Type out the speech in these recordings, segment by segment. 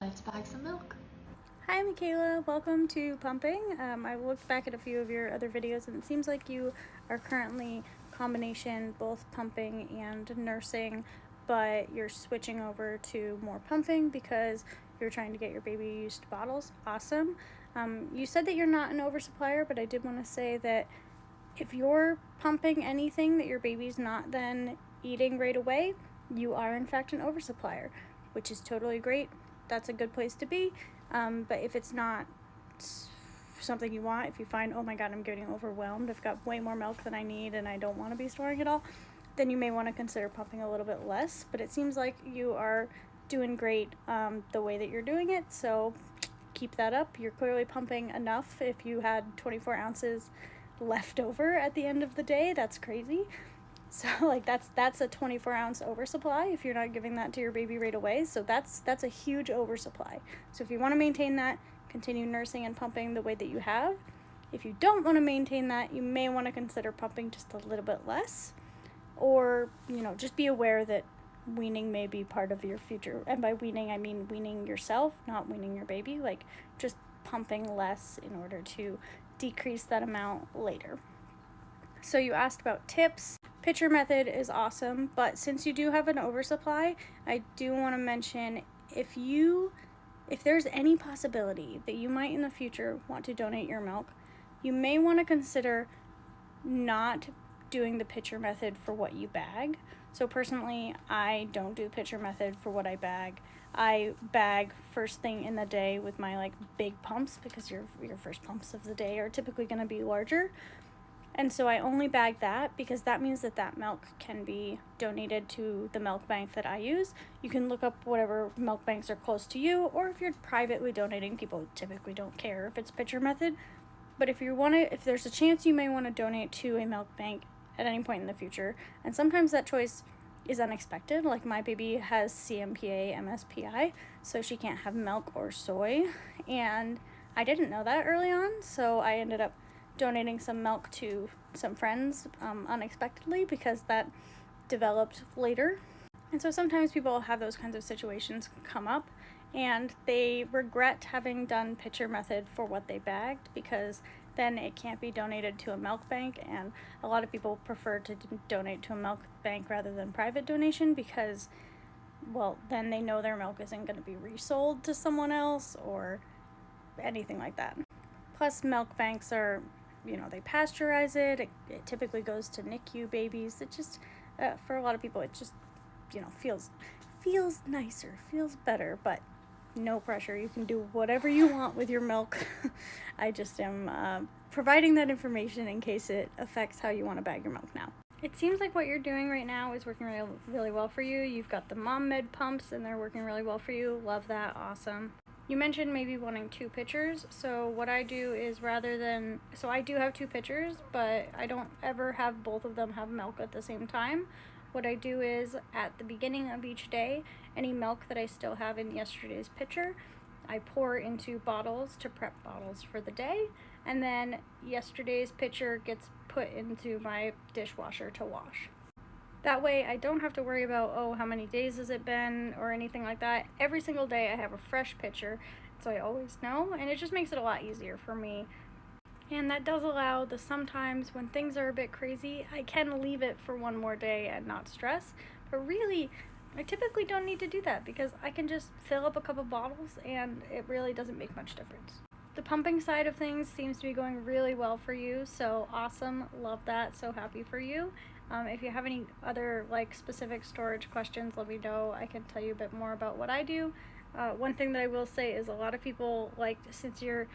Let's bag some milk. Hi Mikayla, welcome to pumping. I looked back at a few of your other videos and it seems like you are currently combination both pumping and nursing, but you're switching over to more pumping because you're trying to get your baby used to bottles. Awesome. You said that you're not an oversupplier, but I did want to say that if you're pumping anything that your baby's not then eating right away, you are in fact an oversupplier, which is totally great. That's a good place to be. But if it's not something you want, if you find, oh my god, I'm getting overwhelmed, I've got way more milk than I need and I don't want to be storing it all, then you may want to consider pumping a little bit less. But it seems like you are doing great the way that you're doing it, so keep that up. You're clearly pumping enough. If you had 24 ounces left over at the end of the day, that's crazy. So like that's a 24 ounce oversupply if you're not giving that to your baby right away. So that's a huge oversupply. So if you want to maintain that, continue nursing and pumping the way that you have. If you don't want to maintain that, you may want to consider pumping just a little bit less, or just be aware that weaning may be part of your future. And by weaning, I mean weaning yourself, not weaning your baby. Like just pumping less in order to decrease that amount later. So you asked about tips. Pitcher method is awesome, but since you do have an oversupply, I do want to mention if there's any possibility that you might in the future want to donate your milk, you may want to consider not doing the pitcher method for what you bag. So personally, I don't do the pitcher method for what I bag. I bag first thing in the day with my big pumps, because your first pumps of the day are typically going to be larger. And so I only bag that because that means that milk can be donated to the milk bank that I use. You can look up whatever milk banks are close to you, or if you're privately donating, people typically don't care if it's pitcher method. But if there's a chance you may want to donate to a milk bank at any point in the future, and sometimes that choice is unexpected. Like my baby has CMPA, MSPI, so she can't have milk or soy, and I didn't know that early on, so I ended up donating some milk to some friends unexpectedly because that developed later. And so sometimes people have those kinds of situations come up and they regret having done pitcher method for what they bagged, because then it can't be donated to a milk bank, and a lot of people prefer to donate to a milk bank rather than private donation because, well, then they know their milk isn't going to be resold to someone else or anything like that. Plus, milk banks are, they pasteurize it. It typically goes to NICU babies. It just, for a lot of people, it just, feels nicer, feels better, but no pressure. You can do whatever you want with your milk. I just am providing that information in case it affects how you want to bag your milk now. It seems like what you're doing right now is working really, really well for you. You've got the mom med pumps and they're working really well for you. Love that. Awesome. You mentioned maybe wanting 2 pitchers, so what I do is so I do have 2 pitchers, but I don't ever have both of them have milk at the same time. What I do is at the beginning of each day, any milk that I still have in yesterday's pitcher, I pour into bottles to prep bottles for the day, and then yesterday's pitcher gets put into my dishwasher to wash. That way I don't have to worry about, how many days has it been or anything like that. Every single day I have a fresh pitcher, so I always know, and it just makes it a lot easier for me. And that does allow the sometimes when things are a bit crazy, I can leave it for one more day and not stress. But really, I typically don't need to do that because I can just fill up a couple bottles and it really doesn't make much difference. The pumping side of things seems to be going really well for you, so awesome. Love that. So happy for you. If you have any other specific storage questions, let me know. I can tell you a bit more about what I do. One thing that I will say is a lot of people, since you're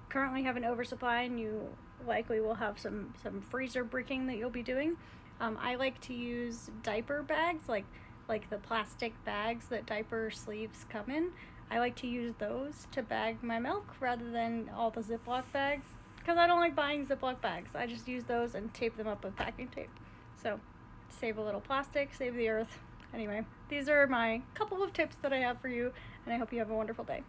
currently have an oversupply and you likely will have some freezer breaking that you'll be doing, I like to use diaper bags, like the plastic bags that diaper sleeves come in. I like to use those to bag my milk rather than all the Ziploc bags, because I don't like buying Ziploc bags. I just use those and tape them up with packing tape. So save a little plastic, save the earth. Anyway, these are my couple of tips that I have for you, and I hope you have a wonderful day.